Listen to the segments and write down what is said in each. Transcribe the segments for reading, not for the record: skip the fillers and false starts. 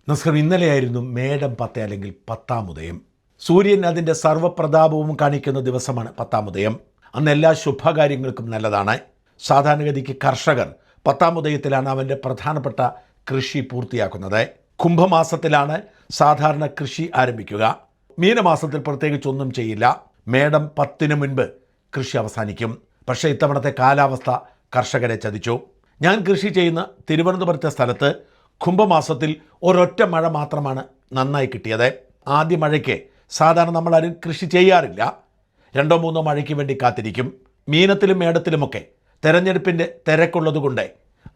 നമസ്കാരം. ഇന്നലെയായിരുന്നു മേടം 10 അല്ലെങ്കിൽ 10-ാം ഉദയം. സൂര്യൻ അതിൻ്റെ സർവ്വപ്രതാപവും കാണിക്കുന്ന ദിവസമാണ് 10-ാം ഉദയം. അന്ന് എല്ലാ ശുഭകാര്യങ്ങൾക്കും നല്ലതാണ്. സാധാരണഗതിക്ക് കർഷകർ 10-ാം ഉദയത്തിലാണ് അവൻ്റെ പ്രധാനപ്പെട്ട കൃഷി പൂർത്തിയാക്കുന്നത്. കുംഭമാസത്തിലാണ് സാധാരണ കൃഷി ആരംഭിക്കുക. മീനമാസത്തിൽ പ്രത്യേകിച്ചൊന്നും ചെയ്യില്ല. മേടം 10-ന് മുൻപ് കൃഷി അവസാനിക്കും. പക്ഷേ ഇത്തവണത്തെ കാലാവസ്ഥ കർഷകരെ ചതിച്ചു. ഞാൻ കൃഷി ചെയ്യുന്ന തിരുവനന്തപുരത്തെ സ്ഥലത്ത് കുംഭമാസത്തിൽ ഒരൊറ്റ മഴ മാത്രമാണ് നന്നായി കിട്ടിയത്. ആദ്യ മഴയ്ക്ക് സാധാരണ നമ്മളാരും കൃഷി ചെയ്യാറില്ല. 2-3 മഴയ്ക്ക് വേണ്ടി കാത്തിരിക്കും. മീനത്തിലും മേടത്തിലുമൊക്കെ തെരഞ്ഞെടുപ്പിൻ്റെ തിരക്കുള്ളതുകൊണ്ട്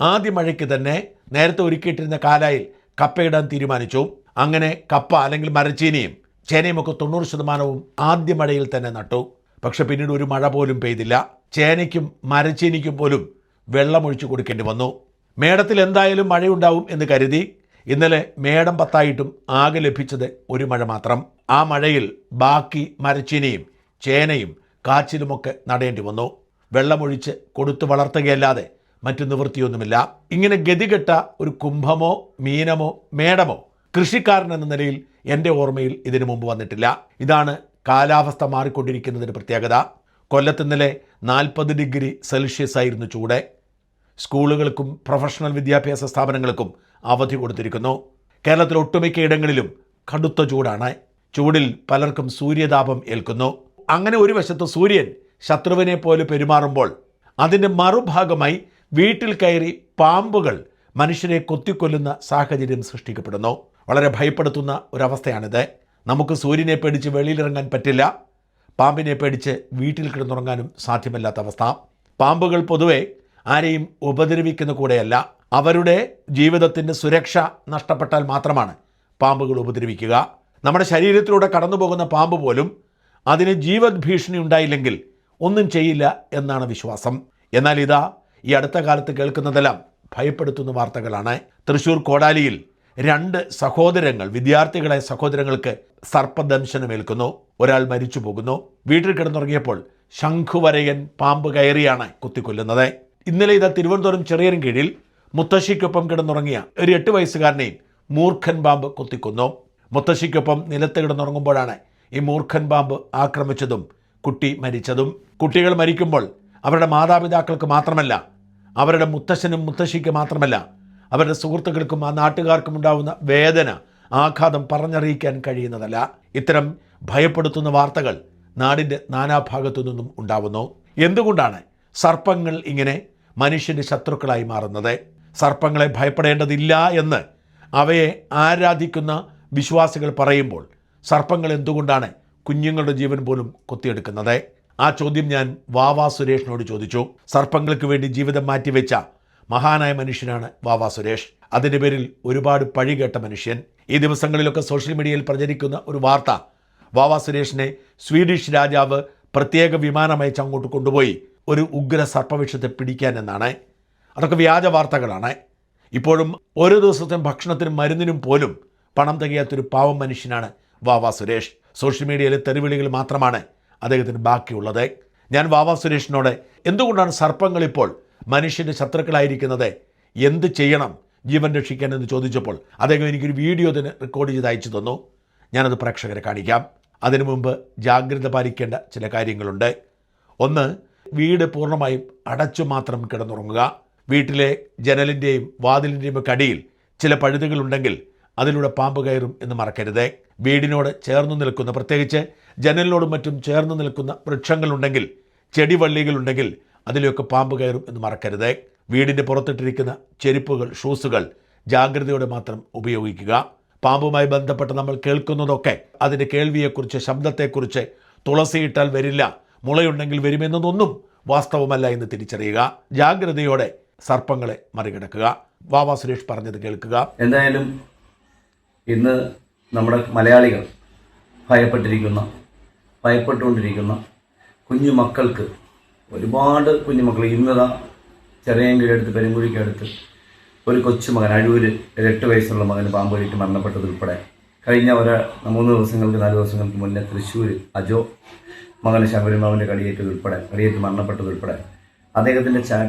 ആദ്യ മഴയ്ക്ക് തന്നെ നേരത്തെ ഒരുക്കിയിട്ടിരുന്ന കാലായിൽ കപ്പയിടാൻ തീരുമാനിച്ചു. അങ്ങനെ കപ്പ അല്ലെങ്കിൽ മരച്ചീനിയും ചേനയുമൊക്കെ 90% ആദ്യ മഴയിൽ തന്നെ നട്ടു. പക്ഷെ പിന്നീട് ഒരു മഴ പോലും പെയ്തില്ല. ചേനയ്ക്കും മരച്ചീനിക്കും പോലും വെള്ളമൊഴിച്ചു കൊടുക്കേണ്ടി വന്നു. മേടത്തിൽ എന്തായാലും മഴയുണ്ടാവും എന്ന് കരുതി ഇന്നലെ മേടം 10 ആകെ ലഭിച്ചത് ഒരു മഴ മാത്രം. ആ മഴയിൽ ബാക്കി മരച്ചീനിയും ചേനയും കാച്ചിലുമൊക്കെ നടേണ്ടി വന്നു. വെള്ളമൊഴിച്ച് കൊടുത്തു വളർത്തുകയല്ലാതെ മറ്റു നിവൃത്തിയൊന്നുമില്ല. ഇങ്ങനെ ഗതികെട്ട ഒരു കുംഭമോ മീനമോ മേടമോ കൃഷിക്കാരൻ എന്ന നിലയിൽ എൻ്റെ ഓർമ്മയിൽ ഇതിനു മുമ്പ് വന്നിട്ടില്ല. ഇതാണ് കാലാവസ്ഥ മാറിക്കൊണ്ടിരിക്കുന്നതിൻ്റെ പ്രത്യേകത. കൊല്ലത്ത് ഇന്നലെ 40 ഡിഗ്രി സെൽഷ്യസ് ആയിരുന്നു ചൂട്. സ്കൂളുകൾക്കും പ്രൊഫഷണൽ വിദ്യാഭ്യാസ സ്ഥാപനങ്ങൾക്കും അവധി കൊടുത്തിരിക്കുന്നു. കേരളത്തിൽ ഒട്ടുമിക്ക ഇടങ്ങളിലും കടുത്ത ചൂടാണ്. ചൂടിൽ പലർക്കും സൂര്യതാപം ഏൽക്കുന്നു. അങ്ങനെ ഒരു വശത്ത് സൂര്യൻ ശത്രുവിനെ പോലെ പെരുമാറുമ്പോൾ അതിൻ്റെ മറുഭാഗമായി വീട്ടിൽ കയറി പാമ്പുകൾ മനുഷ്യരെ കൊത്തിക്കൊല്ലുന്ന സാഹചര്യം സൃഷ്ടിക്കപ്പെടുന്നു. വളരെ ഭയപ്പെടുത്തുന്ന ഒരവസ്ഥയാണിത്. നമുക്ക് സൂര്യനെ പേടിച്ച് വെളിയിലിറങ്ങാൻ പറ്റില്ല. പാമ്പിനെ പേടിച്ച് വീട്ടിൽ കിടന്നുറങ്ങാനും സാധ്യമല്ലാത്ത അവസ്ഥ. പാമ്പുകൾ പൊതുവെ ആരെയും ഉപദ്രവിക്കുന്ന കൂടെയല്ല. അവരുടെ ജീവിതത്തിൻ്റെ സുരക്ഷ നഷ്ടപ്പെട്ടാൽ മാത്രമാണ് പാമ്പുകൾ ഉപദ്രവിക്കുക. നമ്മുടെ ശരീരത്തിലൂടെ കടന്നു പോകുന്ന പാമ്പ് പോലും അതിന് ജീവഭീഷണി ഉണ്ടായില്ലെങ്കിൽ ഒന്നും ചെയ്യില്ല എന്നാണ് വിശ്വാസം. എന്നാൽ ഇതാ ഈ അടുത്ത കാലത്ത് കേൾക്കുന്നതെല്ലാം ഭയപ്പെടുത്തുന്ന വാർത്തകളാണ്. തൃശ്ശൂർ കോടാലിയിൽ 2 സഹോദരങ്ങൾ, വിദ്യാർത്ഥികളായ സഹോദരങ്ങൾക്ക് സർപ്പദംശനമേൽക്കുന്നു. ഒരാൾ മരിച്ചു പോകുന്നു. വീട്ടിൽ കിടന്നുറങ്ങിയപ്പോൾ ശംഖുവരയൻ പാമ്പ് കയറിയാണ് കുത്തിക്കൊല്ലുന്നത്. ഇന്നലെ ഇതാ തിരുവനന്തപുരം ചെറിയൻകീഴിൽ മുത്തശ്ശിക്കൊപ്പം കിടന്നുറങ്ങിയ ഒരു 8 വയസ്സുകാരനെയും മൂർഖൻ പാമ്പ് കുത്തിക്കൊന്നു. മുത്തശ്ശിക്കൊപ്പം നിലത്ത് കിടന്നുറങ്ങുമ്പോഴാണ് ഈ മൂർഖൻ പാമ്പ് ആക്രമിച്ചതും കുട്ടി മരിച്ചതും. കുട്ടികൾ മരിക്കുമ്പോൾ അവരുടെ മാതാപിതാക്കൾക്ക് മാത്രമല്ല, അവരുടെ മുത്തശ്ശനും മുത്തശ്ശിക്ക് മാത്രമല്ല, അവരുടെ സുഹൃത്തുക്കൾക്കും ആ നാട്ടുകാർക്കും ഉണ്ടാവുന്ന വേദന, ആഘാതം പറഞ്ഞറിയിക്കാൻ കഴിയുന്നതല്ല. ഇത്തരം ഭയപ്പെടുത്തുന്ന വാർത്തകൾ നാടിൻ്റെ നാനാഭാഗത്തു നിന്നും ഉണ്ടാവുന്നു. എന്തുകൊണ്ടാണ് സർപ്പങ്ങൾ ഇങ്ങനെ മനുഷ്യൻ്റെ ശത്രുക്കളായി മാറുന്നത്? സർപ്പങ്ങളെ ഭയപ്പെടേണ്ടതില്ല എന്ന് അവയെ ആരാധിക്കുന്ന വിശ്വാസികൾ പറയുമ്പോൾ സർപ്പങ്ങൾ എന്തുകൊണ്ടാണ് കുഞ്ഞുങ്ങളുടെ ജീവൻ പോലും കൊത്തിയെടുക്കുന്നത്? ആ ചോദ്യം ഞാൻ വാവാ സുരേഷിനോട് ചോദിച്ചു. സർപ്പങ്ങൾക്ക് വേണ്ടി ജീവിതം മാറ്റിവെച്ച മഹാനായ മനുഷ്യനാണ് വാവാ സുരേഷ്. അതിൻ്റെ പേരിൽ ഒരുപാട് പഴി കേട്ട മനുഷ്യൻ. ഈ ദിവസങ്ങളിലൊക്കെ സോഷ്യൽ മീഡിയയിൽ പ്രചരിക്കുന്ന ഒരു വാർത്ത, വാവാ സുരേഷിനെ സ്വീഡിഷ് രാജാവ് പ്രത്യേക വിമാനമയച്ച് അങ്ങോട്ട് കൊണ്ടുപോയി ഒരു ഉഗ്ര സർപ്പവിഷത്തെ പിടിക്കാൻ എന്നാണ്. അതൊക്കെ വ്യാജ വാർത്തകളാണ്. ഇപ്പോഴും ഓരോ ദിവസത്തെയും ഭക്ഷണത്തിനും മരുന്നിനും പോലും പണം തികയാത്തൊരു പാവം മനുഷ്യനാണ് വാവാ സുരേഷ്. സോഷ്യൽ മീഡിയയിലെ തെരുവിളികൾ മാത്രമാണ് അദ്ദേഹത്തിന് ബാക്കിയുള്ളത്. ഞാൻ വാവാ സുരേഷിനോട് എന്തുകൊണ്ടാണ് സർപ്പങ്ങൾ ഇപ്പോൾ മനുഷ്യൻ്റെ ശത്രുക്കളായിരിക്കുന്നത്, എന്ത് ചെയ്യണം ജീവൻ രക്ഷിക്കാൻ എന്ന് ചോദിച്ചപ്പോൾ അദ്ദേഹം എനിക്കൊരു വീഡിയോ തന്നെ റെക്കോർഡ് ചെയ്ത് അയച്ചു തന്നു. ഞാനത് പ്രേക്ഷകരെ കാണിക്കാം. അതിനു മുമ്പ് ജാഗ്രത പാലിക്കേണ്ട ചില കാര്യങ്ങളുണ്ട്. ഒന്ന്, വീട് പൂർണ്ണമായും അടച്ചു മാത്രം കിടന്നുറങ്ങുക. വീട്ടിലെ ജനലിൻ്റെയും വാതിലിൻ്റെയും ഒക്കെ അടിയിൽ ചില പഴുതുകളുണ്ടെങ്കിൽ അതിലൂടെ പാമ്പ് കയറും എന്ന് മറക്കരുത്. വീടിനോട് ചേർന്ന് നിൽക്കുന്ന, പ്രത്യേകിച്ച് ജനലിനോടും മറ്റും ചേർന്ന് നിൽക്കുന്ന വൃക്ഷങ്ങളുണ്ടെങ്കിൽ, ചെടിവള്ളികളുണ്ടെങ്കിൽ അതിലൊക്കെ പാമ്പ് കയറും എന്ന് മറക്കരുത്. വീടിൻ്റെ പുറത്തിട്ടിരിക്കുന്ന ചെരുപ്പുകൾ, ഷൂസുകൾ ജാഗ്രതയോടെ മാത്രം ഉപയോഗിക്കുക. പാമ്പുമായി ബന്ധപ്പെട്ട് നമ്മൾ കേൾക്കുന്നതൊക്കെ അതിൻ്റെ കേൾവിയെക്കുറിച്ച്, ശബ്ദത്തെക്കുറിച്ച്, തുളസിയിട്ടാൽ വരില്ല, മുളയുണ്ടെങ്കിൽ വരുമെന്നതൊന്നും വാസ്തവമല്ല എന്ന് തിരിച്ചറിയുക. ജാഗ്രതയോടെ സർപ്പങ്ങളെ മറികടക്കുക. വാവാ സുരേഷ് പറഞ്ഞത് കേൾക്കുക. എന്തായാലും ഇന്ന് നമ്മുടെ മലയാളികൾ ഭയപ്പെട്ടുകൊണ്ടിരിക്കുന്ന കുഞ്ഞുമക്കൾക്ക്, ഒരുപാട് കുഞ്ഞുമക്കൾ, ഇന്നതാ ചെറിയൻകീഴടുത്ത് പെരുങ്കുഴിക്കടുത്ത് ഒരു കൊച്ചുമകൻ, അഴൂര് 8 വയസ്സുള്ള മകന് പാമ്പ് കടിച്ച് മരണപ്പെട്ടതുൾപ്പെടെ കഴിഞ്ഞ 4 ദിവസങ്ങൾക്ക് മുന്നേ തൃശ്ശൂർ അജോ മകന് ശബരിമാവിൻ്റെ കടിയേറ്റ് മരണപ്പെട്ടതുൾപ്പെടെ അദ്ദേഹത്തിൻ്റെ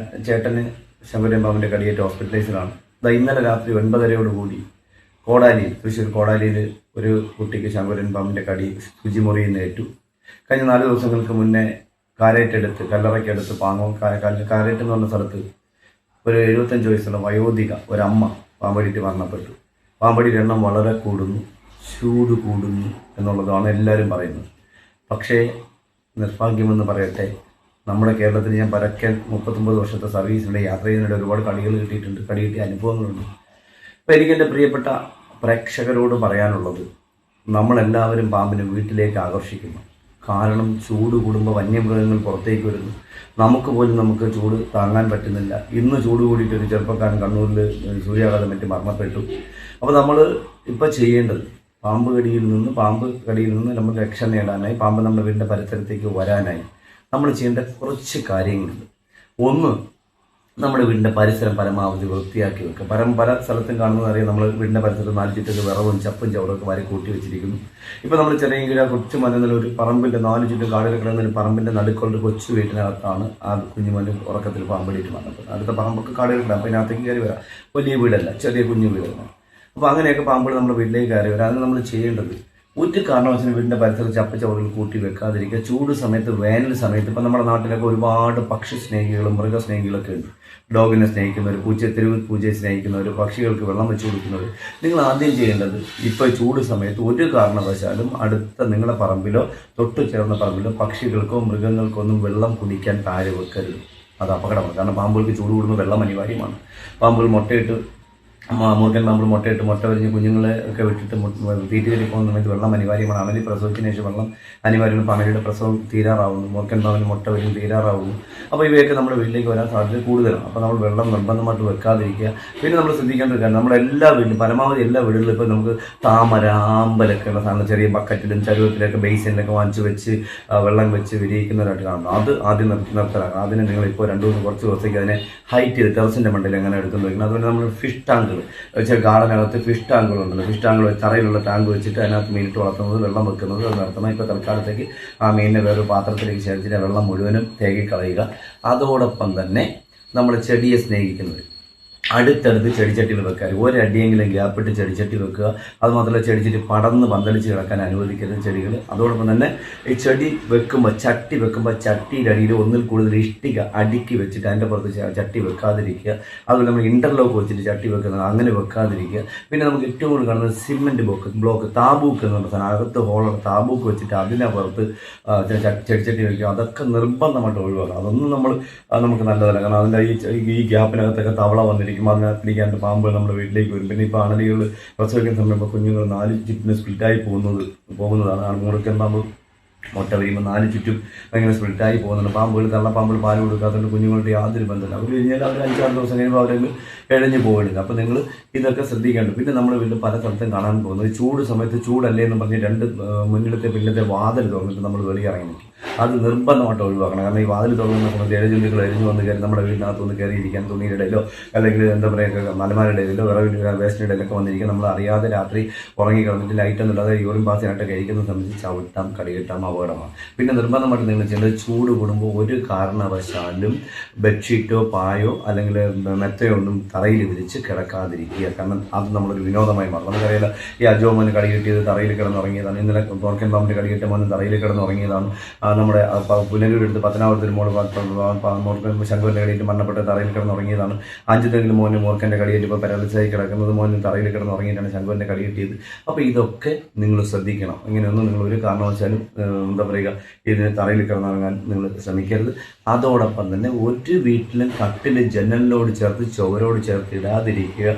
ചേട്ടന് ശബരിമാവിൻ്റെ കടിയേറ്റ് ഹോസ്പിറ്റലൈസിലാണ്. ഇന്നലെ രാത്രി 9:30 കൂടി തൃശ്ശൂർ കോടാലിയിൽ ഒരു കുട്ടിക്ക് ശങ്കുരൻ പാമ്പിൻ്റെ കടി ശുചിമുറിയിൽ നിന്ന് ഏറ്റു. കഴിഞ്ഞ 4 ദിവസങ്ങൾക്ക് മുന്നേ കാരേറ്റെടുത്ത് കല്ലറയ്ക്കടുത്ത് കാരേറ്റ് എന്ന് പറഞ്ഞ സ്ഥലത്ത് ഒരു 75 വയസ്സുള്ള വയോധിക ഒരമ്മ പാമ്പടിയിട്ട് മരണപ്പെട്ടു. പാമ്പടിയുടെ എണ്ണം വളരെ കൂടുന്നു, ചൂട് കൂടുന്നു എന്നുള്ളതാണ് എല്ലാവരും പറയുന്നത്. പക്ഷേ നിർഭാഗ്യമെന്ന് പറയട്ടെ, നമ്മുടെ കേരളത്തിൽ ഞാൻ പരക്കെ 39 വർഷത്തെ സർവീസിലൂടെ യാത്ര ചെയ്യുന്നതിനിടെ ഒരുപാട് കടികൾ കിട്ടിയിട്ടുണ്ട്, കടി കിട്ടിയ അനുഭവങ്ങളുണ്ട്. അപ്പോൾ എനിക്കെൻ്റെ പ്രിയപ്പെട്ട പ്രേക്ഷകരോട് പറയാനുള്ളത്, നമ്മളെല്ലാവരും പാമ്പിനെ വീട്ടിലേക്ക് ആകർഷിക്കുന്നു. കാരണം ചൂട് കൂടുമ്പോൾ വന്യമൃഗങ്ങൾ പുറത്തേക്ക് വരുന്നു. നമുക്ക് ചൂട് താങ്ങാൻ പറ്റുന്നില്ല. ഇന്ന് ചൂട് കൂടിയിട്ട് ഒരു ചെറുപ്പക്കാരൻ കണ്ണൂരിൽ സൂര്യാഘാതം പറ്റി മരണപ്പെട്ടു. അപ്പോൾ നമ്മൾ ഇപ്പോൾ ചെയ്യേണ്ടത് പാമ്പ് കടിയിൽ നിന്ന് നമ്മൾ രക്ഷ നേടാനായി, പാമ്പ് നമ്മുടെ വീടിൻ്റെ പരിസരത്തേക്ക് വരാനായി നമ്മൾ ചെയ്യേണ്ട കുറച്ച് കാര്യങ്ങളുണ്ട്. ഒന്ന്, നമ്മുടെ വീടിൻ്റെ പരിസരം പരമാവധി വൃത്തിയാക്കി വെക്കുക. പല സ്ഥലത്തും കാണുന്നതറിയാം, നമ്മൾ വീടിൻ്റെ പരിസരത്ത് 4 ചുറ്റൊക്കെ വിറവും ചപ്പും ചവറൊക്കെ വരെ കൂട്ടി വെച്ചിരിക്കുന്നു. ഇപ്പോൾ നമ്മൾ ചെറിയ കൊച്ചു മനുന്ന ഒരു പറമ്പിൻ്റെ 4 ചുറ്റും കാടുകൾ കിടന്ന ഒരു പറമ്പിൻ്റെ നടുക്കളുടെ കൊച്ചു വീട്ടിനകത്താണ് ആ കുഞ്ഞുമന് ഉറക്കത്തിൽ പാമ്പടിയിട്ട് വന്നത്. അടുത്ത പറമ്പൊക്കെ കാടുകൾ കിടാം, അപ്പോൾ ഇതിനകത്തേക്ക് കയറി വരാം. വലിയ വീടല്ല, ചെറിയ കുഞ്ഞു വീടാണ്. അപ്പോൾ അങ്ങനെയൊക്കെ പാമ്പുകൾ നമ്മുടെ വീട്ടിലേക്ക് കയറി വരാം. അതിന് നമ്മൾ ചെയ്യേണ്ടത്, ഒരു കാരണവശാലും വീടിൻ്റെ പരിസരത്ത് ചപ്പച്ചവറുകൾ കൂട്ടി വെക്കാതിരിക്കുക. ചൂട് സമയത്ത്, വേനൽ സമയത്ത് ഇപ്പോൾ നമ്മുടെ നാട്ടിലൊക്കെ ഒരുപാട് പക്ഷി സ്നേഹികളും മൃഗസ്നേഹികളൊക്കെ ഉണ്ട്. ഡോഗിനെ സ്നേഹിക്കുന്നവർ, തെരുവ് പൂച്ചയെ സ്നേഹിക്കുന്നവർ, പക്ഷികൾക്ക് വെള്ളം വെച്ച് കൊടുക്കുന്നവർ. നിങ്ങൾ ആദ്യം ചെയ്യേണ്ടത്, ഇപ്പോൾ ചൂട് സമയത്ത് ഒരു കാരണവശാലും അടുത്ത നിങ്ങളുടെ പറമ്പിലോ തൊട്ട് ചേർന്ന പറമ്പിലോ പക്ഷികൾക്കോ മൃഗങ്ങൾക്കോ ഒന്നും വെള്ളം കുടിക്കാൻ താഴെ വെക്കരുത്. അത് അപകടമാണ്. കാരണം പാമ്പുകൾക്ക് ചൂട് കൂടുമ്പോൾ വെള്ളം അനിവാര്യമാണ്. പാമ്പുകൾ മുട്ടയിട്ട് മൂർഖൻ പാമ്പ് മുട്ട വരിഞ്ഞ് കുഞ്ഞുങ്ങളെ ഒക്കെ വിട്ടിട്ട് തീറ്റി കയറി പോകുന്ന സമയത്ത് വെള്ളം അനിവാര്യമാണ്. അമലി പ്രസവത്തിന് ശേഷം വെള്ളം അനിവാര്യമാണ്. അമലിയുടെ പ്രസവം തീരാറാവുന്നു, മൂർഖൻ പാമ്പിന് മുട്ട വരിഞ്ഞ് തീരാറാവുന്നു. അപ്പോൾ ഇവയൊക്കെ നമ്മുടെ വീട്ടിലേക്ക് വരാൻ സാധ്യത കൂടുതലാണ്. അപ്പോൾ നമ്മൾ വെള്ളം നിർബന്ധമായിട്ട് വെക്കാതിരിക്കുക. പിന്നെ നമ്മൾ ശ്രദ്ധിക്കേണ്ട ഒരു കാര്യം, നമ്മുടെ എല്ലാ വീട്ടിലും പരമാവധി എല്ലാ വീടുകളിലും ഇപ്പോൾ നമുക്ക് താമര, ആമ്പലൊക്കെ ഉള്ള സാധനം ചെറിയ ബക്കറ്റിലും ചരുവത്തിലൊക്കെ ബേസിനിലൊക്കെ വാങ്ങിച്ച് വെച്ച് വെള്ളം വെച്ച് വിരിയിക്കുന്നവരായിട്ട് കാണുന്നു. അത് ആദ്യം നിർത്തലാക്കണം. അതിന് നിങ്ങളിപ്പോൾ 2-3 കുറച്ച് ദിവസത്തേക്ക് അതിനെ ഹൈറ്റ് ചെയ്ത് ടെറസിൻ്റെ മണ്ടയിൽ എങ്ങനെ എടുക്കുന്നു വയ്ക്കണം. അതുപോലെ നമ്മൾ ഫിഷ് ടാങ്ക് വെച്ചാൽ ഗാർഡനകത്ത് ഫിഷ് ടാങ്കുകളുണ്ടല്ലോ, ഫിഷ് ടാങ്ക് തറയിലുള്ള ടാങ്ക് വെച്ചിട്ട് അതിനകത്ത് മീനിട്ട് വളർത്തുന്നത്, വെള്ളം വെക്കുന്നത്, അത് നിർത്തണം. ഇപ്പോൾ തൽക്കാലത്തേക്ക് ആ മീനിനെ വേറൊരു പാത്രത്തിലേക്ക് ശേഖരിച്ചിട്ട് വെള്ളം മുഴുവനും തേകിക്കളയുക. അതോടൊപ്പം തന്നെ നമ്മൾ ചെടിയെ സ്നേഹിക്കുന്നവർ അടുത്തടുത്ത് ചെടിച്ചട്ടികൾ വെക്കാൻ, ഒരടിയെങ്കിലും ഗ്യാപ്പിട്ട് ചെടിച്ചട്ടി വെക്കുക. അതുമാത്രമല്ല, ചെടിച്ചട്ടി പടർന്ന് പന്തലിച്ച് കിടക്കാൻ അനുവദിക്കരുത് ചെടികൾ. അതോടൊപ്പം തന്നെ ഈ ചട്ടി വെക്കുമ്പോൾ ചട്ടിയുടെ അടിയിൽ ഒന്നിൽ കൂടുതൽ ഇഷ്ടിക അടുക്കി വെച്ചിട്ട് അതിൻ്റെ പുറത്ത് ചട്ടി വെക്കാതിരിക്കുക. അതുപോലെ നമ്മൾ ഇൻ്റർലോക്ക് വെച്ചിട്ട് ചട്ടി വെക്കുന്നത് അങ്ങനെ വെക്കാതിരിക്കുക. പിന്നെ നമുക്ക് ഏറ്റവും കൂടുതൽ കാണുന്നത് സിമെൻറ്റ് ബ്ലോക്ക് താബൂക്ക് എന്ന് പറഞ്ഞ സാധനം, അകത്ത് ഹോളുള്ള താബൂക്ക് വെച്ചിട്ട് അതിൻ്റെ പുറത്ത് ചെടിച്ചട്ടി വെക്കുക. അതൊക്കെ നിർബന്ധമായിട്ട് ഒഴിവാക്കണം. അതൊന്നും നമുക്ക് നല്ലതല്ല. കാരണം അതിൻ്റെ ഈ ഗ്യാപ്പിനകത്തൊക്കെ തവള വന്നിരിക്കും, അതിനെ പിടിക്കാണ്ട് പാമ്പുകൾ നമ്മുടെ വീട്ടിലേക്ക് വരും. പിന്നെ ഇപ്പോൾ അണലികൾ പ്രസവിക്കുന്ന സമയത്ത് കുഞ്ഞുങ്ങൾ 4 ചുറ്റിന് സ്പ്ലിറ്റായി പോകുന്നതാണ്. മൂർഖൻ പാമ്പ് മുട്ട വരിയുമ്പോൾ 4 ചുറ്റും ഭയങ്കര സ്പ്ലിറ്റായി പോകുന്നുണ്ട്. പാമ്പുകൾ, തള്ളപ്പാമ്പുകൾ പാല് കൊടുക്കാത്തതുകൊണ്ട് കുഞ്ഞുങ്ങളുടെ യാതൊരു ബന്ധമില്ല. അവർ കഴിഞ്ഞാൽ അവർ 5-6 ദിവസം കഴിയുമ്പോൾ അവരെങ്കിൽ ഇഴഞ്ഞു പോകണില്ല. അപ്പോൾ നിങ്ങൾ ഇതൊക്കെ ശ്രദ്ധിക്കേണ്ടത്. പിന്നെ നമ്മൾ വീണ്ടും പല സ്ഥലത്തും കാണാൻ പോകുന്നത്, ചൂട് സമയത്ത് ചൂടല്ലേ എന്ന് പറഞ്ഞ് 2 മുന്നിലത്തെ പിന്നിലത്തെ വാതിൽ തുറന്നിട്ട് നമ്മൾ വെളിയിറങ്ങി നിൽക്കും. അത് നിർബന്ധമായിട്ട് ഒഴിവാക്കണം. കാരണം ഈ വാതിൽ തുറന്ന സമയത്ത് ഇഴജന്തുക്കൾ എരിഞ്ഞു വന്ന് കയറി നമ്മുടെ വീടിനകത്തൊന്ന് കയറിയിരിക്കാൻ, തുണിയുടെ ഇടയിലോ അല്ലെങ്കിൽ എന്താ പറയുക മലമാരുടെ ഇടയിലോ വിറവിൻ്റെ വേസ്റ്റിൻ്റെ ഇടയിലൊക്കെ വന്നിരിക്കാൻ, നമ്മൾ അറിയാതെ രാത്രി ഉറങ്ങി കിടന്നിട്ട് ലൈറ്റൊന്നും ഇല്ലാതെ യൂറിൻ പാസിനായിട്ട് കഴിക്കുന്ന സമയത്ത് ചവിട്ടാം, കടികിട്ടാം, അപകടമാണ്. പിന്നെ നിർബന്ധമായിട്ട് നിങ്ങൾ ചെയ്യേണ്ടത്, ചൂട് കൂടുമ്പോൾ ഒരു കാരണവശാലും ബെഡ്ഷീറ്റോ പായോ അല്ലെങ്കിൽ മെത്തയോ ഒന്നും തറയിൽ വിരിച്ച് കിടക്കാതിരിക്കുക. കാരണം അത് നമ്മളൊരു വിനോദമായി മാറും. നമുക്കറിയില്ല, ഈ അജോമന് കടികിട്ടിയത് തറയിൽ കിടന്നുറങ്ങിയതാണ്. ഇന്നലെ തോർക്കൻ പാമ്പിൻ്റെ കടികിട്ട മോനും തറയിൽ കിടന്നുറങ്ങിയതാണ്. നമ്മുടെ പുനലൂരെടുത്ത് പത്തനാപുരത്തിൽ മോള് ശങ്കുവിൻ്റെ കടിയിട്ട് മരണപ്പെട്ട തറയിൽ കിടന്നുറങ്ങിയതാണ്. 5 തെങ്കിലും മോന് മൂർഖൻ്റെ കടിയേറ്റ് ഇപ്പോൾ പാരലൈസായി കിടക്കുന്നത്, മോന് തറയിൽ കിടന്നുറങ്ങിയിട്ടാണ് ശങ്കുവിൻ്റെ കടികിട്ടിയത്. അപ്പോൾ ഇതൊക്കെ നിങ്ങൾ ശ്രദ്ധിക്കണം. ഇങ്ങനെയൊന്നും നിങ്ങൾ ഒരു കാരണവശാലും എന്താ പറയുക ഇതിന് തറയിൽ കിടന്നുറങ്ങാൻ നിങ്ങൾ ശ്രമിക്കരുത്. അതോടൊപ്പം തന്നെ ഒരു വീട്ടിലും കട്ടിൽ ജനലിനോട് ചേർത്ത് ചുവരോട് ചേർത്ത് ഇടാതിരിക്കുക.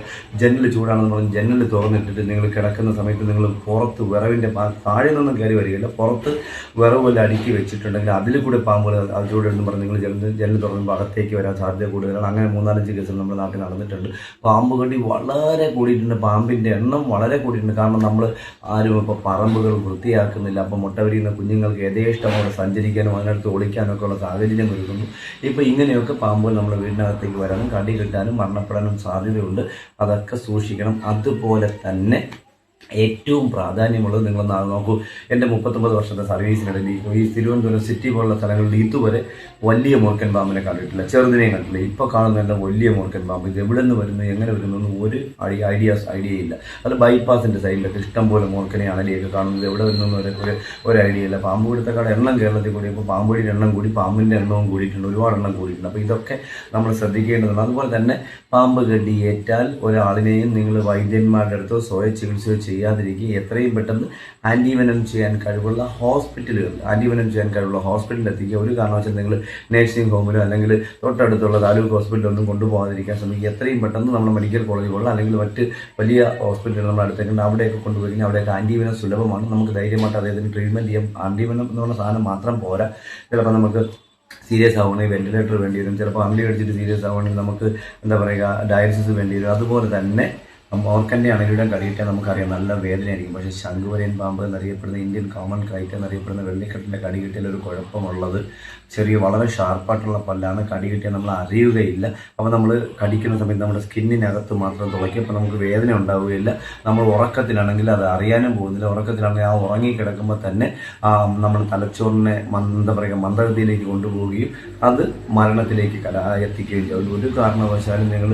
ജനൽ ചൂടാണെന്ന് പറഞ്ഞ് ജനൽ തുറന്നിട്ടിട്ട് നിങ്ങൾ കിടക്കുന്ന സമയത്ത് നിങ്ങൾ പുറത്ത് വിറവിൻ്റെ താഴെ നിന്നും കയറി വരികയില്ല, പുറത്ത് വിറവ് പോലെ അടുക്കി വെച്ചിട്ടുണ്ടെങ്കിൽ അതിൽ കൂടെ പാമ്പുകൾ അത് ചൂടെന്ന് പറഞ്ഞ് നിങ്ങൾ ജനൽ തുറന്നുമ്പോൾ അകത്തേക്ക് വരാൻ സാധ്യത കൂടുതലാണ്. അങ്ങനെ 3-4 കേസുകൾ നമ്മുടെ നാട്ടിൽ നടന്നിട്ടുണ്ട്. പാമ്പ് കടി വളരെ കൂടിയിട്ടുണ്ട്, പാമ്പിൻ്റെ എണ്ണം വളരെ കൂടിയിട്ടുണ്ട്. കാരണം നമ്മൾ ആരും ഇപ്പോൾ പറമ്പുകൾ വൃത്തിയാക്കുന്നില്ല. അപ്പോൾ മുട്ട വിരിയുന്ന കുഞ്ഞുങ്ങൾക്ക് യഥേഷ്ടമോടെ സഞ്ചരിക്കാനും അതിനടുത്ത് ഒളിക്കാനും ഒക്കെ ഉള്ള സാഹചര്യം വരുന്നു. ഇപ്പോൾ ഇങ്ങനെയൊക്കെ പാമ്പുകൾ നമ്മുടെ വീടിനകത്തേക്ക് വരാനും കടി കിട്ടാനും മരണപ്പെടാനും സാധ്യതയുണ്ട്. അതൊക്കെ സൂക്ഷിക്കണം. അതുപോലെ തന്നെ ഏറ്റവും പ്രാധാന്യമുള്ളത് നിങ്ങൾ നോക്കൂ. എൻ്റെ 39 വർഷത്തെ സർവീസിനിടയിൽ ഈ തിരുവനന്തപുരം സിറ്റി പോലുള്ള സ്ഥലങ്ങളിൽ ഇതുവരെ വലിയ മൂർഖൻ പാമ്പിനെ കണ്ടിട്ടില്ല, ചെറുതിനെയും കണ്ടിട്ടില്ല. ഇപ്പോൾ കാണുന്നതല്ല വലിയ മൂർഖൻ പാമ്പ്. ഇത് എവിടെ നിന്ന് വരുന്നു, എങ്ങനെ വരുന്നു എന്ന് ഒരു ഐഡിയയില്ല. അത് ബൈപ്പാസിൻ്റെ സൈഡിലൊക്കെ ഇഷ്ടംപോലെ മൂർഖനെ അണലിയൊക്കെ കാണുന്നത് എവിടെ വരുന്നു ഒരു ഐഡിയ ഇല്ല. പാമ്പ് പിടുത്തക്കാരുടെ എണ്ണം കേരളത്തിൽ കൂടിയപ്പോൾ പാമ്പുടിയുടെ എണ്ണം കൂടി, പാമ്പിൻ്റെ എണ്ണവും കൂടിയിട്ടുണ്ട്, ഒരുപാട് എണ്ണം കൂടിയിട്ടുണ്ട്. അപ്പോൾ ഇതൊക്കെ നമ്മൾ ശ്രദ്ധിക്കേണ്ടതുണ്ട്. അതുപോലെ തന്നെ പാമ്പ് കടിയേറ്റാൽ ഒരാളിനെയും നിങ്ങൾ വൈദ്യന്മാരുടെ അടുത്തോ സ്വയ ചികിത്സയോ ചെയ്യാതിരിക്കുക. എത്രയും പെട്ടെന്ന് ആൻറ്റിവെനം ചെയ്യാൻ കഴിവുള്ള ഹോസ്പിറ്റലിൽ എത്തിക്കുക. ഒരു കാരണവശാലും നിങ്ങൾ നേഴ്സിംഗ് ഹോമിലോ അല്ലെങ്കിൽ തൊട്ടടുത്തുള്ള താലൂക്ക് ഹോസ്പിറ്റലൊന്നും കൊണ്ടുപോകാതിരിക്കാൻ ശ്രമിക്കുക. എത്രയും പെട്ടെന്ന് നമ്മൾ മെഡിക്കൽ കോളേജുകളിലോ അല്ലെങ്കിൽ മറ്റ് വലിയ ഹോസ്പിറ്റലുകൾ നമ്മൾ അടുത്തേക്കുണ്ട്, അവിടെയൊക്കെ കൊണ്ടുപോയി അവിടെയൊക്കെ ആൻറ്റിവെനം സുലഭമാണ്. നമുക്ക് ധൈര്യമായിട്ട് അദ്ദേഹത്തിന് ട്രീറ്റ്മെൻറ്റ് ചെയ്യാം. ആൻറ്റിവെനം എന്ന് പറഞ്ഞ സാധനം മാത്രം പോരാ. ചിലപ്പോൾ നമുക്ക് സീരിയസ് ആവുകയാണെങ്കിൽ വെന്റിലേറ്റർ വേണ്ടി വരും. ചിലപ്പോൾ അമ്ലി അടിച്ചിട്ട് സീരിയസ് ആവുകയാണെങ്കിൽ നമുക്ക് ഡയാലിസിസ് വേണ്ടി വരും. അതുപോലെ തന്നെ ഓർക്കൻ്റെ അണലിയുടെ കടിയിട്ടാൽ നമുക്കറിയാം നല്ല വേദനയായിരിക്കും. പക്ഷേ ശംഖുവരയൻ പാമ്പ് എന്നറിയപ്പെടുന്ന ഇന്ത്യൻ കോമൺ കൈറ്റ് എന്നറിയപ്പെടുന്ന വെള്ളിക്കെട്ടിൻ്റെ കടി കിട്ടിയാൽ ഒരു കുഴപ്പമുള്ളത് വളരെ ഷാർപ്പായിട്ടുള്ള പല്ലാണ്. കടി കിട്ടിയാൽ നമ്മൾ അറിയുകയില്ല. അപ്പോൾ നമ്മൾ കടിക്കുന്ന സമയത്ത് നമ്മുടെ സ്കിന്നിനകത്ത് മാത്രം തുളയ്ക്കും. അപ്പോൾ നമുക്ക് വേദന ഉണ്ടാവുകയില്ല. നമ്മൾ ഉറക്കത്തിലാണെങ്കിൽ അത് അറിയാനും പോകുന്നില്ല. ഉറക്കത്തിലാണെങ്കിൽ ആ ഉറങ്ങിക്കിടക്കുമ്പോൾ തന്നെ നമ്മൾ തലച്ചോറിനെ മന്ദഗതിയിലേക്ക് കൊണ്ടുപോവുകയും അത് മരണത്തിലേക്ക് എത്തിക്കുകയും ചെയ്യും. ഒരു കാരണവശാലും നിങ്ങൾ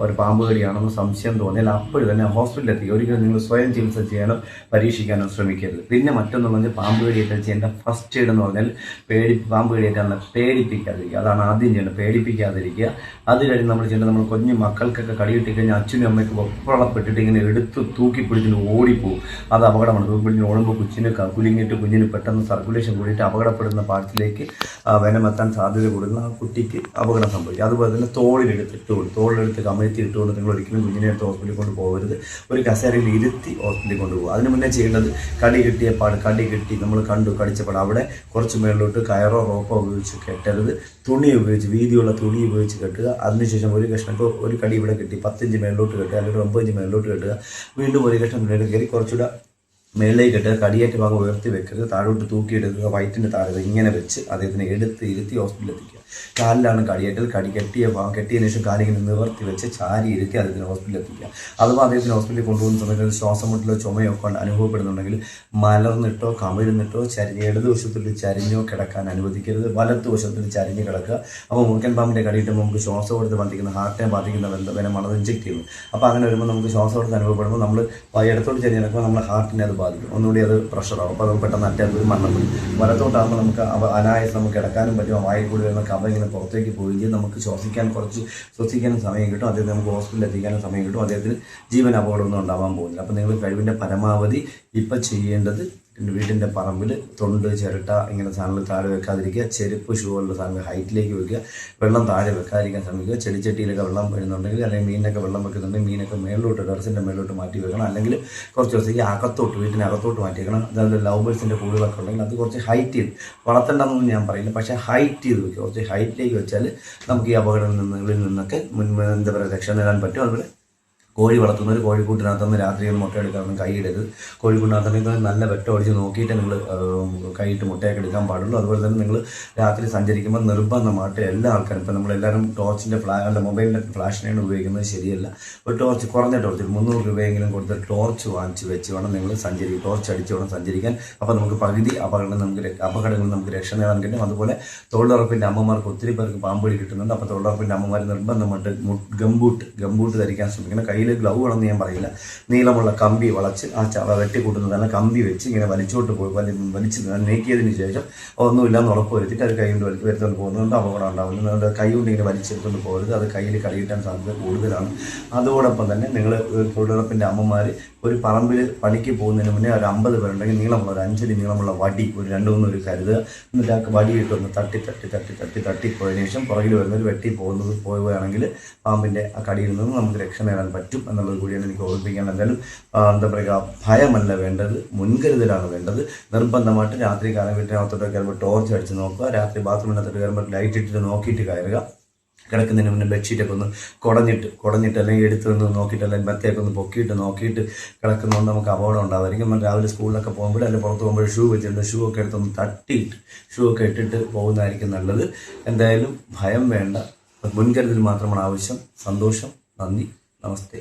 ഒരു പാമ്പ് കടിയാണെന്ന് സംശയം തോന്നിയാൽ അപ്പോൾ തന്നെ ഹോസ്പിറ്റലിൽ എത്തിക്കുക. ഒരിക്കലും നിങ്ങൾ സ്വയം ചികിത്സ ചെയ്യാനോ പരീക്ഷിക്കാനോ ശ്രമിക്കരുത്. പിന്നെ മറ്റൊന്ന് പറഞ്ഞാൽ പാമ്പ് കടിയേറ്റാൽ ചെയ്യേണ്ട ഫസ്റ്റ് എയ്ഡ് എന്ന് പറഞ്ഞാൽ പാമ്പ് കടിയേറ്റാൽ പേടിപ്പിക്കാതിരിക്കുക. അതാണ് ആദ്യം ചെയ്യേണ്ടത്, പേടിപ്പിക്കാതിരിക്കുക. അത് കഴിഞ്ഞ് നമ്മൾ ചെയ്യേണ്ടത്, നമ്മൾ കുഞ്ഞു മക്കൾക്കൊക്കെ കടി കിട്ടിക്കഴിഞ്ഞാൽ അച്ഛനും അമ്മയ്ക്ക് ഒപ്പളപ്പെട്ടിട്ട് ഇങ്ങനെ എടുത്ത് തൂക്കി പിടിച്ചിട്ട് ഓടിപ്പോവും. അത് അപകടമാണ്. തൂക്കി പിടിച്ച് ഓടുമ്പോൾ കുലുങ്ങിയിട്ട് കുഞ്ഞിന് പെട്ടെന്ന് സർക്കുലേഷൻ കൂടിയിട്ട് അപകടപ്പെടുന്ന പാർട്ടിലേക്ക് വെനമെത്താൻ സാധ്യത കൂടുന്ന ആ കുട്ടിക്ക് അപകടം സംഭവിക്കും. അതുപോലെ തന്നെ തോളിലെടുത്ത് കമഴ്ത്തി ഇട്ടുകൊണ്ട് നിങ്ങൾ ഒരിക്കലും കുഞ്ഞിനെ എടുത്ത് ഹോസ്പിറ്റലിൽ കൊണ്ട് പോകരുത്. ഒരു കസേരയിൽ ഇരുത്തി ഹോസ്പിറ്റലിൽ കൊണ്ടുപോകുക. അതിന് മുന്നേ ചെയ്യേണ്ടത് കടി കിട്ടി നമ്മൾ കടിച്ചപ്പോൾ അവിടെ കുറച്ച് മേളിലോട്ട് കയറോ റോപ്പോ ഉപയോഗിച്ച് കെട്ടരുത്. തുണി ഉപയോഗിച്ച്, വീതിയുള്ള തുണി ഉപയോഗിച്ച് കെട്ടുക. അതിനുശേഷം ഒരു കഷ്ണം, ഇപ്പോൾ ഒരു കടി ഇവിടെ കെട്ടി 10 ഇഞ്ച് മേളിലോട്ട് കെട്ടുക, അല്ലെങ്കിൽ 9 ഇഞ്ച് മേളിലോട്ട് കെട്ടുക. വീണ്ടും ഒരു കഷ്ണം തുണിയിൽ കയറി കുറച്ചുകൂടെ മേളിലേക്ക് കെട്ടുക. കടിയേറ്റ ഭാഗം ഉയർത്തി വെക്കരുത്, താഴോട്ട് തൂക്കിയെടുക്കുക. വയറ്റിൻ്റെ താഴെ ഇങ്ങനെ വെച്ച് അദ്ദേഹത്തിനെ ഇരുത്തി ഹോസ്പിറ്റലിൽ എത്തിക്കുക. കാലിലാണ് കടിയേറ്റൽ. കെട്ടിയതിനു ശേഷം കാലിങ്ങനെ നിവർത്തി വെച്ച് ചാരി ഇരുത്തി അദ്ദേഹത്തിന് ഹോസ്പിറ്റലിൽ എത്തിക്കുക. അഥവാ അദ്ദേഹത്തിന് ഹോസ്പിറ്റലിൽ കൊണ്ടുപോകുന്ന സമയത്ത് ശ്വാസം മുട്ടലോ ചുമയോ ഒക്കെ അനുഭവപ്പെടുന്നുണ്ടെങ്കിൽ മലർന്നിട്ടോ കമിഴ്ന്നിട്ടോ ഇടതുവശത്തിൽ ചരിഞ്ഞോ കിടക്കാൻ അനുവദിക്കരുത്. വലത്തുവശത്തിൽ ചരിഞ്ഞ് കിടക്കുക. അപ്പോൾ മൂർഖൻ പാമ്പിൻ്റെ കടിയിട്ട് നമുക്ക് ശ്വാസകോശത്തെ ബാധിക്കുന്ന, ഹാർട്ടിനെ ബാധിക്കുന്ന വെനമാണ് അത് ഇഞ്ചെക്ട് ചെയ്യുന്നത്. അപ്പോൾ അങ്ങനെ വരുമ്പോൾ നമുക്ക് ശ്വാസകോശത്തെ അനുഭവപ്പെടുമ്പോൾ നമ്മൾ ഇടത്തോട്ട് ചരിഞ്ഞ് കിടക്കുമ്പോൾ നമ്മുടെ ഹാർട്ടിനെ അത് ബാധിക്കും. ഒന്നുകൂടി അത് പ്രഷറാവും. അപ്പോൾ അത് പെട്ടെന്ന് അറ്റാക്ക് മരണം വരും. വലത്തോട്ടാകുമ്പോൾ നമുക്ക് അനായാസം നമുക്ക് കിടക്കാനും പറ്റും. വായിൽ കൂടി വരുന്ന കഫം ഇങ്ങനെ പുറത്തേക്ക് പോവുകയും നമുക്ക് ശ്വസിക്കാനും സമയം കിട്ടും. അദ്ദേഹത്തിന് നമുക്ക് ഹോസ്പിറ്റലിൽ എത്തിക്കാനും സമയം കിട്ടും. അദ്ദേഹത്തിന് ജീവൻ അപകടമൊന്നും ഉണ്ടാവാൻ പോകുന്നില്ല. അപ്പോൾ നിങ്ങൾ കഴിവിൻ്റെ പരമാവധി ഇപ്പം ചെയ്യേണ്ടത് വീട്ടിൻ്റെ പറമ്പിൽ തൊണ്ട്, ചിരട്ട ഇങ്ങനെ സാധനങ്ങൾ താഴെ വെക്കാതിരിക്കുക. ചെരുപ്പ്, ഷൂ ഉള്ള സാധനങ്ങൾ ഹൈറ്റിലേക്ക് വെക്കുക. വെള്ളം താഴെ വെക്കാതിരിക്കാൻ ശ്രമിക്കുക. ചെടിച്ചട്ടിയിലൊക്കെ വെള്ളം വരുന്നുണ്ടെങ്കിൽ, അല്ലെങ്കിൽ മീനൊക്കെ വെള്ളം വെക്കുന്നുണ്ടെങ്കിൽ മീനൊക്കെ മേളിലോട്ട്, ടെറസിൻ്റെ മേളിലോട്ട് മാറ്റി വെക്കണം. അല്ലെങ്കിൽ കുറച്ച് ദിവസത്തേക്ക് വീട്ടിനകത്തോട്ട് മാറ്റി വെക്കണം. അതായത് ലവ് ബേഴ്സിൻ്റെ കൂടുകളൊക്കെ ഉണ്ടെങ്കിൽ അത് കുറച്ച് ഹൈറ്റ് ചെയ്ത് വളർത്തേണ്ടെന്നൊന്നും ഞാൻ പറയില്ല, പക്ഷേ ഹൈറ്റ് ചെയ്ത് വെക്കുക. കുറച്ച് ഹൈറ്റിലേക്ക് വെച്ചാൽ നമുക്ക് ഈ അപകടങ്ങളിൽ നിന്നൊക്കെ രക്ഷ നേടാൻ പറ്റും. അതുപോലെ കോഴി വളർത്തുന്നവർ കോഴിക്കൂട്ടിനകത്തുനിന്ന് രാത്രി മുട്ടയെടുക്കാനൊന്നും കൈയിടരുത്. കോഴിക്കൂട്ടിനകത്തുനിന്ന് നല്ല വെട്ടം അടിച്ച് നോക്കിയിട്ട് നിങ്ങൾ കൈയിട്ട് മുട്ടയൊക്കെ എടുക്കാൻ പാടുള്ളൂ. അതുപോലെ തന്നെ നിങ്ങൾ രാത്രി സഞ്ചരിക്കുമ്പോൾ നിർബന്ധമായിട്ട് എല്ലാ ആൾക്കാരും, ഇപ്പോൾ നമ്മളെല്ലാവരും ടോർച്ചിൻ്റെ മൊബൈലിൻ്റെ ഫ്ലാഷിനെയാണ് ഉപയോഗിക്കുന്നത്, ശരിയല്ല. ഒരു ടോർച്ച്, കുറഞ്ഞ ടോർച്ച് 300 രൂപയെങ്കിലും കൊടുത്ത് ടോർച്ച് വാങ്ങിച്ച് വെച്ച് വേണം നിങ്ങൾ ടോർച്ച് അടിച്ച് വേണം സഞ്ചരിക്കാൻ. അപ്പോൾ നമുക്ക് പകുതി അപകടങ്ങൾ നമുക്ക് രക്ഷ നേടാൻ കിട്ടും. അതുപോലെ തൊഴിലുറപ്പിൻ്റെ അമ്മമാർക്ക് ഒത്തിരി പേർക്ക് പാമ്പടി കിട്ടുന്നുണ്ട്. അപ്പോൾ തൊഴിലുറപ്പിൻ്റെ അമ്മമാർ നിർബന്ധമായിട്ട് ഗംബൂട്ട് ധരിക്കാൻ ശ്രമിക്കണം. കയ്യിൽ ഗ്ലൗ വേണമെന്ന് ഞാൻ പറയില്ല. നീളമുള്ള കമ്പി വളച്ച് വെട്ടിക്കൂട്ടുന്നതല്ല, കമ്പി വെച്ച് ഇങ്ങനെ വലിച്ച് നീക്കിയതിന് ശേഷം ഒന്നുമില്ലാന്ന് ഉറപ്പ് വരുത്തിയിട്ട് അത് കൈ കൊണ്ട് വരുത്തുകൊണ്ട് പോകുന്നതുകൊണ്ട് അപകടം ഉണ്ടാകുന്നത്. കൈ കൊണ്ട് ഇങ്ങനെ വലിച്ചെടുത്തുകൊണ്ട് പോകരുത്. അത് കയ്യിൽ കടിയിട്ടാൻ സാധ്യത കൂടുതലാണ്. അതോടൊപ്പം തന്നെ നിങ്ങൾ തൊഴിലുറപ്പിൻ്റെ അമ്മമാർ ഒരു പറമ്പിൽ പണിക്ക് പോകുന്നതിന് മുന്നേ ഒരു 50 പേരുണ്ടെങ്കിൽ നീളമുള്ള ഒരു 5 അടി നീളമുള്ള വടി ഒരു 2-3 കരുതുക. എന്നിട്ട് ആ വടി ഇട്ടൊന്ന് തട്ടി പോയതിനു ശേഷം പുറകിൽ വരുന്നവർ പോവുകയാണെങ്കിൽ പാമ്പിൻ്റെ ആ കടിയിൽ നിന്ന് നമുക്ക് രക്ഷ നേടാൻ പറ്റും എന്നുള്ളത് കൂടിയാണ് എനിക്ക് ഓർമ്മിപ്പിക്കാൻ. എന്തായാലും ഭയമല്ല വേണ്ടത്, മുൻകരുതലാണ് വേണ്ടത്. നിർബന്ധമായിട്ട് രാത്രി കാലം വീട്ടിനകത്തോട്ട് കയറുമ്പോൾ ടോർച്ച് അടിച്ച് നോക്കുക. രാത്രി ബാത്റൂമിനകത്തോട്ട് കയറുമ്പോൾ ലൈറ്റ് ഇട്ടിട്ട് നോക്കിയിട്ട് കയറുക. കിടക്കുന്നതിന് മുന്നേ ബെഡ്ഷീറ്റൊക്കെ ഒന്ന് കുടഞ്ഞിട്ട് അല്ലെങ്കിൽ എടുത്തൊന്ന് നോക്കിയിട്ട്, അല്ലെങ്കിൽ മെത്തയൊക്കെ ഒന്ന് പൊക്കിയിട്ട് നോക്കിയിട്ട് കിടക്കുന്നതുകൊണ്ട് നമുക്ക് അപകടം ഉണ്ടാകുമായിരിക്കും. നമ്മൾ രാവിലെ സ്കൂളിലൊക്കെ പോകുമ്പോൾ അല്ലെങ്കിൽ പുറത്ത് പോകുമ്പോൾ ഷൂ വെച്ചിട്ടുണ്ട്, ഷൂ ഒക്കെ എടുത്തൊന്ന് ഷൂ ഒക്കെ ഇട്ടിട്ട് പോകുന്നതായിരിക്കും നല്ലത്. എന്തായാലും ഭയം വേണ്ട, മുൻകരുതൽ മാത്രമാണ് ആവശ്യം. സന്തോഷം. നന്ദി. നമസ്തേ.